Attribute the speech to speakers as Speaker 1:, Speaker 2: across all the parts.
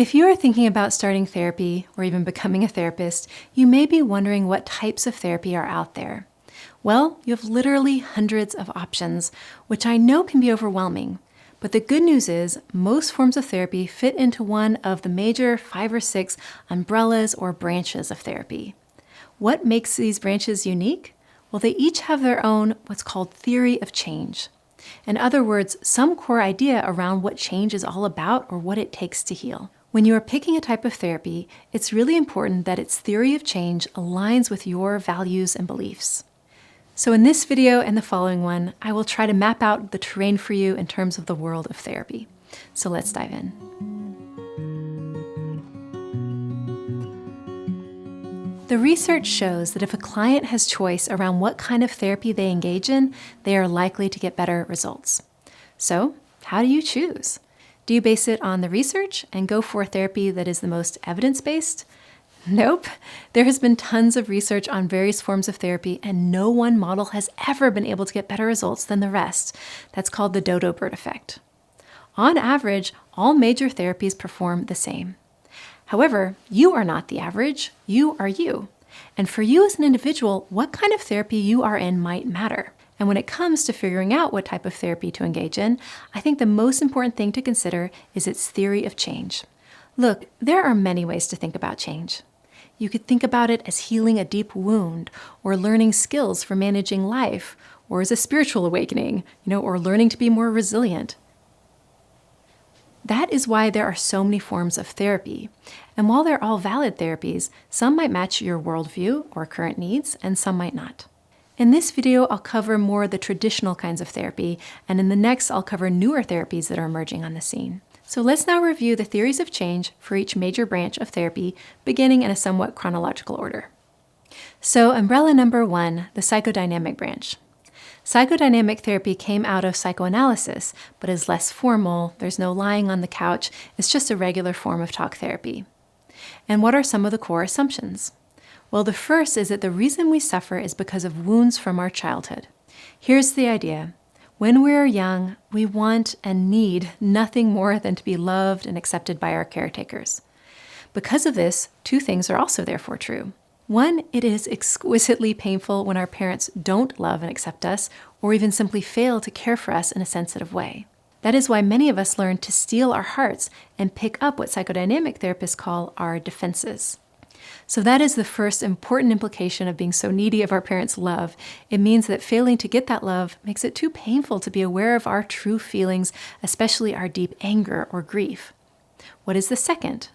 Speaker 1: If you are thinking about starting therapy or even becoming a therapist, you may be wondering what types of therapy are out there. Well, you have literally hundreds of options, which I know can be overwhelming. But the good news is most forms of therapy fit into one of the major 5 or 6 umbrellas or branches of therapy. What makes these branches unique? Well, they each have their own what's called theory of change. In other words, some core idea around what change is all about or what it takes to heal. When you are picking a type of therapy, it's really important that its theory of change aligns with your values and beliefs. So in this video and the following one, I will try to map out the terrain for you in terms of the world of therapy. So let's dive in. The research shows that if a client has choice around what kind of therapy they engage in, they are likely to get better results. So, how do you choose? Do you base it on the research and go for therapy that is the most evidence-based? Nope. There has been tons of research on various forms of therapy, and no one model has ever been able to get better results than the rest. That's called the dodo bird effect. On average, all major therapies perform the same. However, you are not the average, you are you. And for you as an individual, what kind of therapy you are in might matter. And when it comes to figuring out what type of therapy to engage in, I think the most important thing to consider is its theory of change. Look, there are many ways to think about change. You could think about it as healing a deep wound, or learning skills for managing life, or as a spiritual awakening, or learning to be more resilient. That is why there are so many forms of therapy. And while they're all valid therapies, some might match your worldview or current needs, and some might not. In this video, I'll cover more of the traditional kinds of therapy, and in the next, I'll cover newer therapies that are emerging on the scene. So let's now review the theories of change for each major branch of therapy, beginning in a somewhat chronological order. So umbrella number 1, the psychodynamic branch. Psychodynamic therapy came out of psychoanalysis, but is less formal, there's no lying on the couch, it's just a regular form of talk therapy. And what are some of the core assumptions? Well, the first is that the reason we suffer is because of wounds from our childhood. Here's the idea. When we are young, we want and need nothing more than to be loved and accepted by our caretakers. Because of this, 2 things are also therefore true. 1, it is exquisitely painful when our parents don't love and accept us, or even simply fail to care for us in a sensitive way. That is why many of us learn to steel our hearts and pick up what psychodynamic therapists call our defenses. So that is the first important implication of being so needy of our parents' love. It means that failing to get that love makes it too painful to be aware of our true feelings, especially our deep anger or grief. What is the second?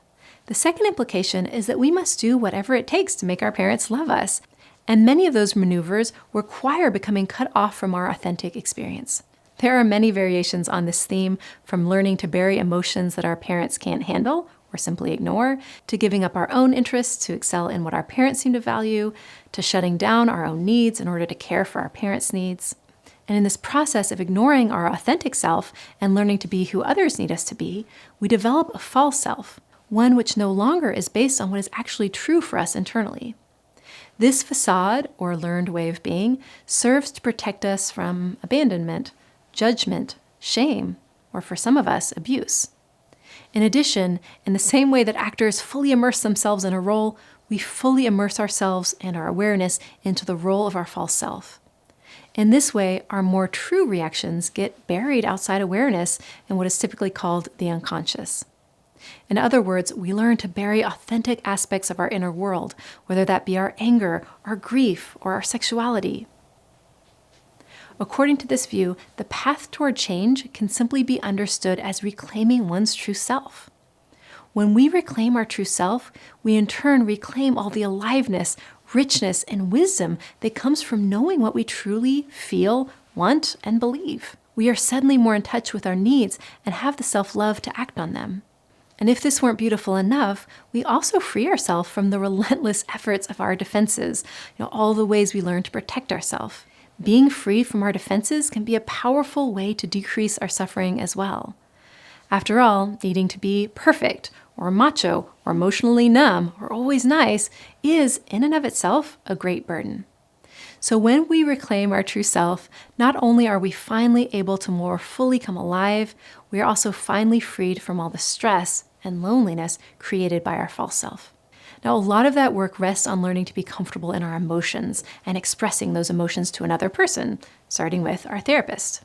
Speaker 1: The second implication is that we must do whatever it takes to make our parents love us. And many of those maneuvers require becoming cut off from our authentic experience. There are many variations on this theme, from learning to bury emotions that our parents can't handle or simply ignore, to giving up our own interests to excel in what our parents seem to value, to shutting down our own needs in order to care for our parents' needs. And in this process of ignoring our authentic self and learning to be who others need us to be, we develop a false self, one which no longer is based on what is actually true for us internally. This facade, or learned way of being, serves to protect us from abandonment, judgment, shame, or for some of us, abuse. In addition, in the same way that actors fully immerse themselves in a role, we fully immerse ourselves and our awareness into the role of our false self. In this way, our more true reactions get buried outside awareness in what is typically called the unconscious. In other words, we learn to bury authentic aspects of our inner world, whether that be our anger, our grief, or our sexuality. According to this view, the path toward change can simply be understood as reclaiming one's true self. When we reclaim our true self, we in turn reclaim all the aliveness, richness, and wisdom that comes from knowing what we truly feel, want, and believe. We are suddenly more in touch with our needs and have the self-love to act on them. And if this weren't beautiful enough, we also free ourselves from the relentless efforts of our defenses, all the ways we learn to protect ourselves. Being free from our defenses can be a powerful way to decrease our suffering as well. After all, needing to be perfect, or macho, or emotionally numb, or always nice is, in and of itself, a great burden. So when we reclaim our true self, not only are we finally able to more fully come alive, we are also finally freed from all the stress and loneliness created by our false self. Now, a lot of that work rests on learning to be comfortable in our emotions and expressing those emotions to another person, starting with our therapist.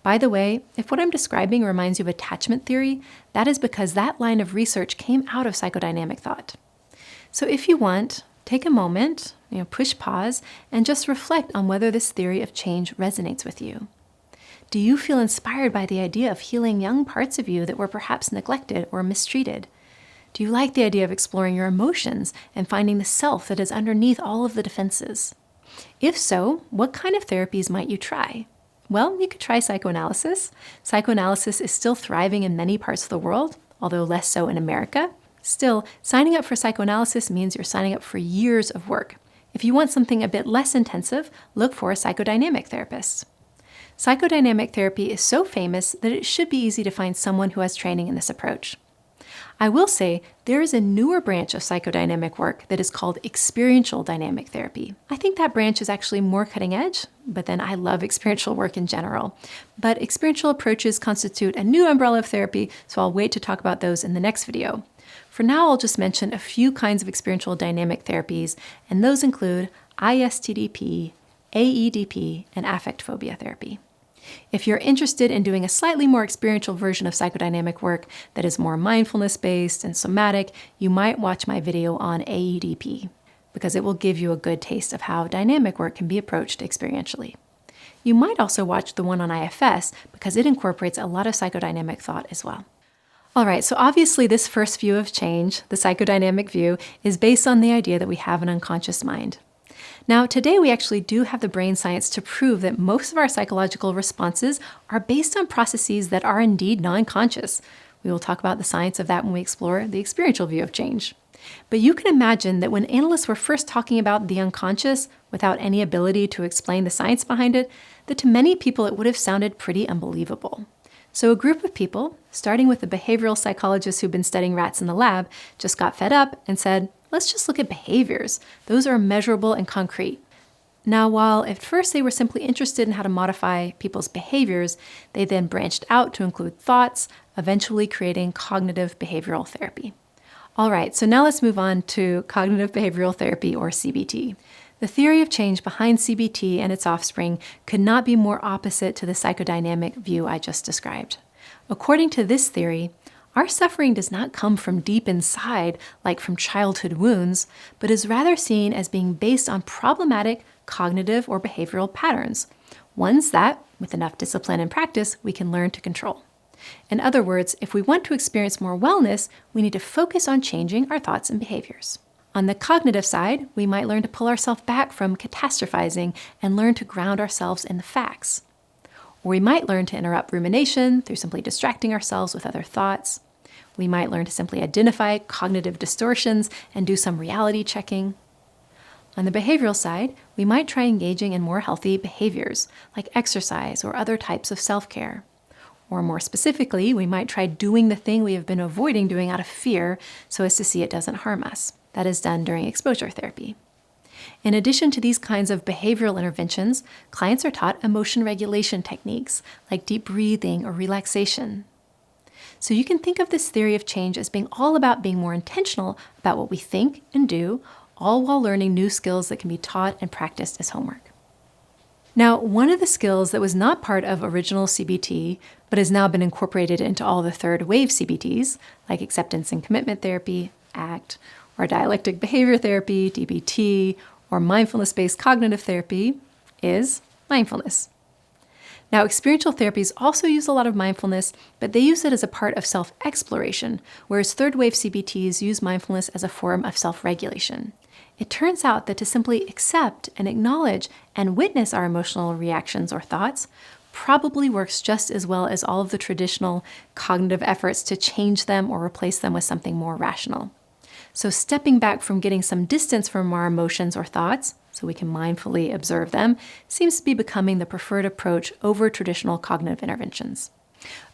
Speaker 1: By the way, if what I'm describing reminds you of attachment theory, that is because that line of research came out of psychodynamic thought. So if you want, take a moment, push pause, and just reflect on whether this theory of change resonates with you. Do you feel inspired by the idea of healing young parts of you that were perhaps neglected or mistreated? Do you like the idea of exploring your emotions and finding the self that is underneath all of the defenses? If so, what kind of therapies might you try? Well, you could try psychoanalysis. Psychoanalysis is still thriving in many parts of the world, although less so in America. Still, signing up for psychoanalysis means you're signing up for years of work. If you want something a bit less intensive, look for a psychodynamic therapist. Psychodynamic therapy is so famous that it should be easy to find someone who has training in this approach. I will say there is a newer branch of psychodynamic work that is called experiential dynamic therapy. I think that branch is actually more cutting edge, but then I love experiential work in general. But experiential approaches constitute a new umbrella of therapy, so I'll wait to talk about those in the next video. For now, I'll just mention a few kinds of experiential dynamic therapies, and those include ISTDP, AEDP, and affect phobia therapy. If you're interested in doing a slightly more experiential version of psychodynamic work that is more mindfulness-based and somatic, you might watch my video on AEDP, because it will give you a good taste of how dynamic work can be approached experientially. You might also watch the one on IFS, because it incorporates a lot of psychodynamic thought as well. All right, so obviously this first view of change, the psychodynamic view, is based on the idea that we have an unconscious mind. Now, today we actually do have the brain science to prove that most of our psychological responses are based on processes that are indeed non-conscious. We will talk about the science of that when we explore the experiential view of change. But you can imagine that when analysts were first talking about the unconscious without any ability to explain the science behind it, that to many people it would have sounded pretty unbelievable. So a group of people, starting with the behavioral psychologists who've been studying rats in the lab, just got fed up and said, let's just look at behaviors. Those are measurable and concrete. Now, while at first they were simply interested in how to modify people's behaviors, they then branched out to include thoughts, eventually creating cognitive behavioral therapy. All right, so now let's move on to cognitive behavioral therapy, or CBT. The theory of change behind CBT and its offspring could not be more opposite to the psychodynamic view I just described. According to this theory, our suffering does not come from deep inside, like from childhood wounds, but is rather seen as being based on problematic cognitive or behavioral patterns, ones that, with enough discipline and practice, we can learn to control. In other words, if we want to experience more wellness, we need to focus on changing our thoughts and behaviors. On the cognitive side, we might learn to pull ourselves back from catastrophizing and learn to ground ourselves in the facts. Or we might learn to interrupt rumination through simply distracting ourselves with other thoughts. We might learn to simply identify cognitive distortions and do some reality checking. On the behavioral side, we might try engaging in more healthy behaviors, like exercise or other types of self-care. Or more specifically, we might try doing the thing we have been avoiding doing out of fear so as to see it doesn't harm us. That is done during exposure therapy. In addition to these kinds of behavioral interventions, clients are taught emotion regulation techniques, like deep breathing or relaxation. So you can think of this theory of change as being all about being more intentional about what we think and do, all while learning new skills that can be taught and practiced as homework. Now, one of the skills that was not part of original CBT, but has now been incorporated into all the third wave CBTs, like acceptance and commitment therapy, ACT, or dialectic behavior therapy, DBT, or mindfulness-based cognitive therapy, is mindfulness. Now, experiential therapies also use a lot of mindfulness, but they use it as a part of self-exploration, whereas third-wave CBTs use mindfulness as a form of self-regulation. It turns out that to simply accept and acknowledge and witness our emotional reactions or thoughts probably works just as well as all of the traditional cognitive efforts to change them or replace them with something more rational. So stepping back from getting some distance from our emotions or thoughts, so we can mindfully observe them, seems to be becoming the preferred approach over traditional cognitive interventions.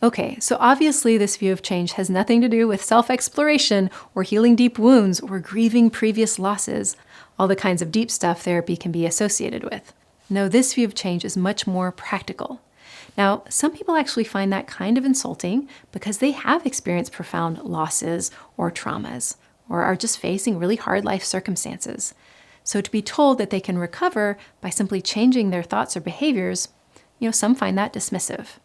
Speaker 1: Okay, so obviously this view of change has nothing to do with self-exploration or healing deep wounds or grieving previous losses, all the kinds of deep stuff therapy can be associated with. No, this view of change is much more practical. Now, some people actually find that kind of insulting because they have experienced profound losses or traumas, or are just facing really hard life circumstances. So to be told that they can recover by simply changing their thoughts or behaviors, some find that dismissive.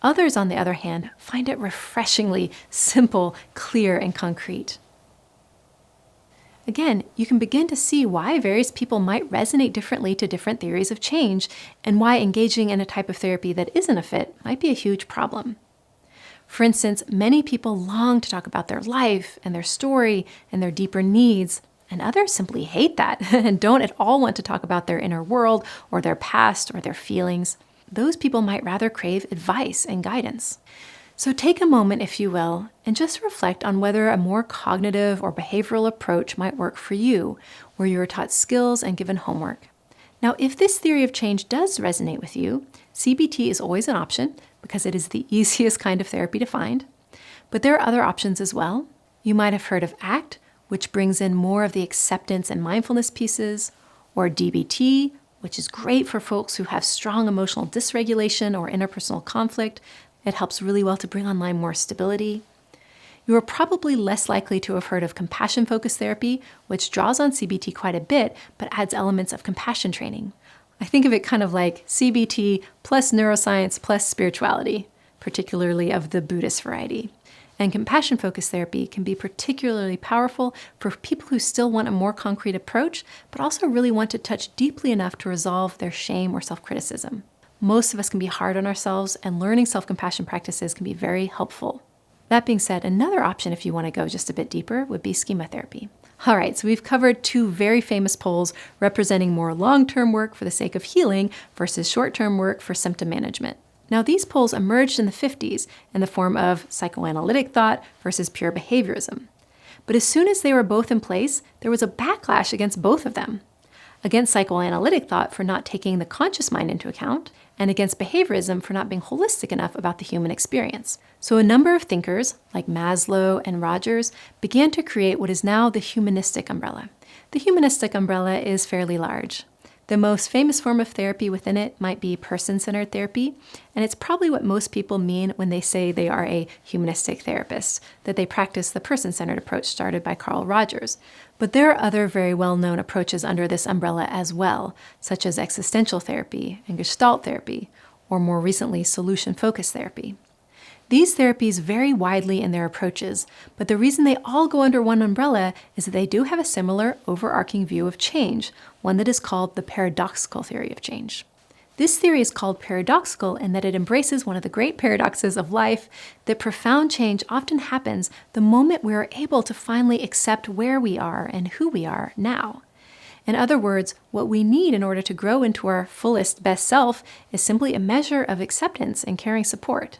Speaker 1: Others, on the other hand, find it refreshingly simple, clear, and concrete. Again, you can begin to see why various people might resonate differently to different theories of change, and why engaging in a type of therapy that isn't a fit might be a huge problem. For instance, many people long to talk about their life and their story and their deeper needs, and others simply hate that and don't at all want to talk about their inner world or their past or their feelings. Those people might rather crave advice and guidance. So take a moment, if you will, and just reflect on whether a more cognitive or behavioral approach might work for you, where you are taught skills and given homework. Now, if this theory of change does resonate with you, CBT is always an option because it is the easiest kind of therapy to find. But there are other options as well. You might have heard of ACT, which brings in more of the acceptance and mindfulness pieces, or DBT, which is great for folks who have strong emotional dysregulation or interpersonal conflict. It helps really well to bring online more stability. You are probably less likely to have heard of compassion-focused therapy, which draws on CBT quite a bit, but adds elements of compassion training. I think of it kind of like CBT plus neuroscience plus spirituality, particularly of the Buddhist variety. And compassion-focused therapy can be particularly powerful for people who still want a more concrete approach, but also really want to touch deeply enough to resolve their shame or self-criticism. Most of us can be hard on ourselves, and learning self-compassion practices can be very helpful. That being said, another option if you want to go just a bit deeper would be schema therapy. All right, so we've covered two very famous poles representing more long-term work for the sake of healing versus short-term work for symptom management. Now, these poles emerged in the 50s in the form of psychoanalytic thought versus pure behaviorism. But as soon as they were both in place, there was a backlash against both of them. Against psychoanalytic thought for not taking the conscious mind into account, and against behaviorism for not being holistic enough about the human experience. So a number of thinkers, like Maslow and Rogers, began to create what is now the humanistic umbrella. The humanistic umbrella is fairly large. The most famous form of therapy within it might be person-centered therapy, and it's probably what most people mean when they say they are a humanistic therapist, that they practice the person-centered approach started by Carl Rogers. But there are other very well-known approaches under this umbrella as well, such as existential therapy and gestalt therapy, or more recently, solution-focused therapy. These therapies vary widely in their approaches, but the reason they all go under one umbrella is that they do have a similar overarching view of change, one that is called the paradoxical theory of change. This theory is called paradoxical in that it embraces one of the great paradoxes of life, that profound change often happens the moment we are able to finally accept where we are and who we are now. In other words, what we need in order to grow into our fullest, best self is simply a measure of acceptance and caring support.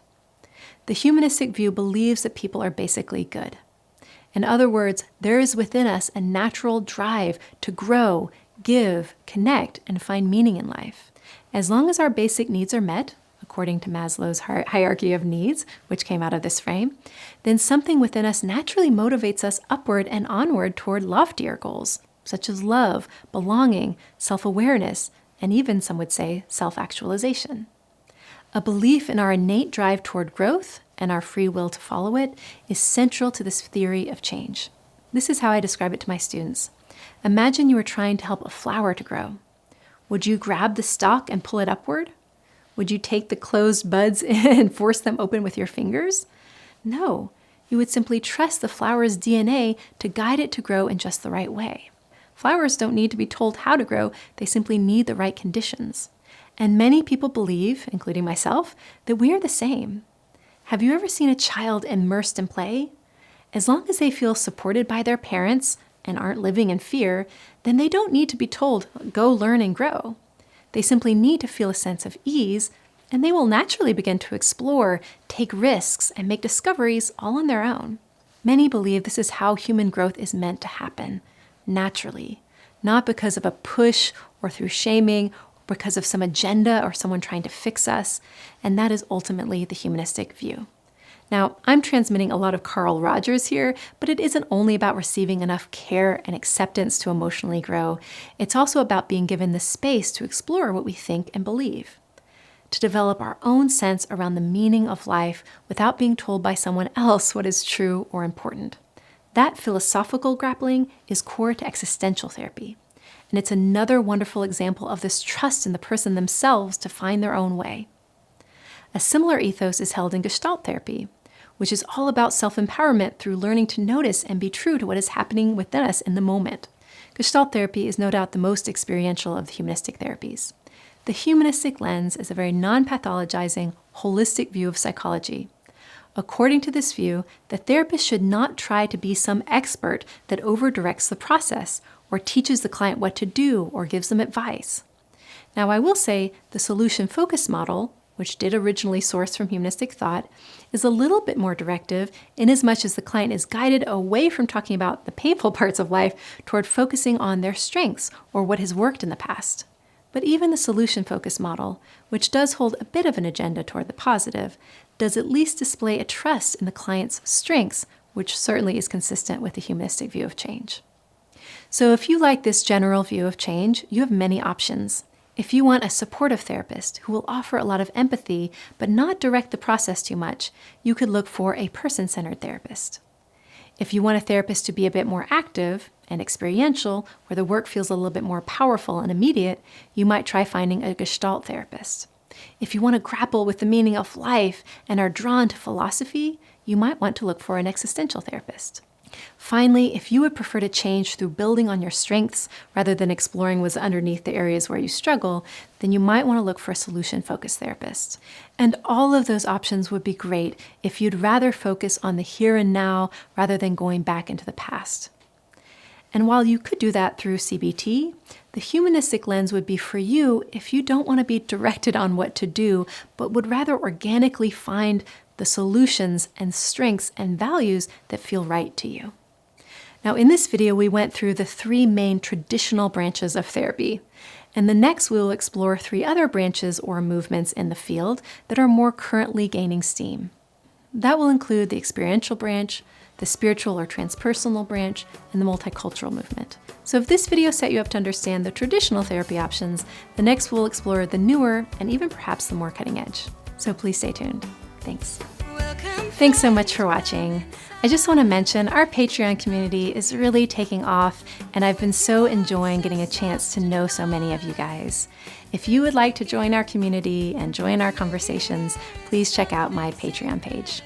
Speaker 1: The humanistic view believes that people are basically good. In other words, there is within us a natural drive to grow, give, connect, and find meaning in life. As long as our basic needs are met, according to Maslow's hierarchy of needs, which came out of this frame, then something within us naturally motivates us upward and onward toward loftier goals, such as love, belonging, self-awareness, and even, some would say, self-actualization. A belief in our innate drive toward growth and our free will to follow it is central to this theory of change. This is how I describe it to my students. Imagine you were trying to help a flower to grow. Would you grab the stalk and pull it upward? Would you take the closed buds and force them open with your fingers? No, you would simply trust the flower's DNA to guide it to grow in just the right way. Flowers don't need to be told how to grow, they simply need the right conditions. And many people believe, including myself, that we are the same. Have you ever seen a child immersed in play? As long as they feel supported by their parents and aren't living in fear, then they don't need to be told, go learn and grow. They simply need to feel a sense of ease, and they will naturally begin to explore, take risks, and make discoveries all on their own. Many believe this is how human growth is meant to happen, naturally, not because of a push or through shaming, because of some agenda or someone trying to fix us, and that is ultimately the humanistic view. Now, I'm transmitting a lot of Carl Rogers here, but it isn't only about receiving enough care and acceptance to emotionally grow. It's also about being given the space to explore what we think and believe. to develop our own sense around the meaning of life without being told by someone else what is true or important. That philosophical grappling is core to existential therapy, and it's another wonderful example of this trust in the person themselves to find their own way. A similar ethos is held in gestalt therapy, which is all about self-empowerment through learning to notice and be true to what is happening within us in the moment. Gestalt therapy is no doubt the most experiential of the humanistic therapies. The humanistic lens is a very non-pathologizing, holistic view of psychology. According to this view, the therapist should not try to be some expert that over-directs the process or teaches the client what to do or gives them advice. Now, I will say the solution-focused model, which did originally source from humanistic thought, is a little bit more directive inasmuch as the client is guided away from talking about the painful parts of life toward focusing on their strengths or what has worked in the past. But even the solution-focused model, which does hold a bit of an agenda toward the positive, does at least display a trust in the client's strengths, which certainly is consistent with the humanistic view of change. So if you like this general view of change, you have many options. If you want a supportive therapist who will offer a lot of empathy but not direct the process too much, you could look for a person-centered therapist. If you want a therapist to be a bit more active and experiential, where the work feels a little bit more powerful and immediate, you might try finding a gestalt therapist. If you want to grapple with the meaning of life and are drawn to philosophy, you might want to look for an existential therapist. Finally, if you would prefer to change through building on your strengths rather than exploring what's underneath the areas where you struggle, then you might want to look for a solution-focused therapist. And all of those options would be great if you'd rather focus on the here and now rather than going back into the past. And while you could do that through CBT, the humanistic lens would be for you if you don't want to be directed on what to do, but would rather organically find the solutions and strengths and values that feel right to you. Now, in this video, we went through the 3 main traditional branches of therapy. And the next, we will explore 3 other branches or movements in the field that are more currently gaining steam. That will include the experiential branch, the spiritual or transpersonal branch, and the multicultural movement. So if this video set you up to understand the traditional therapy options, the next we'll explore the newer and even perhaps the more cutting edge. So please stay tuned. Thanks. Thanks so much for watching. I just want to mention our Patreon community is really taking off, and I've been so enjoying getting a chance to know so many of you guys. If you would like to join our community and join our conversations, please check out my Patreon page.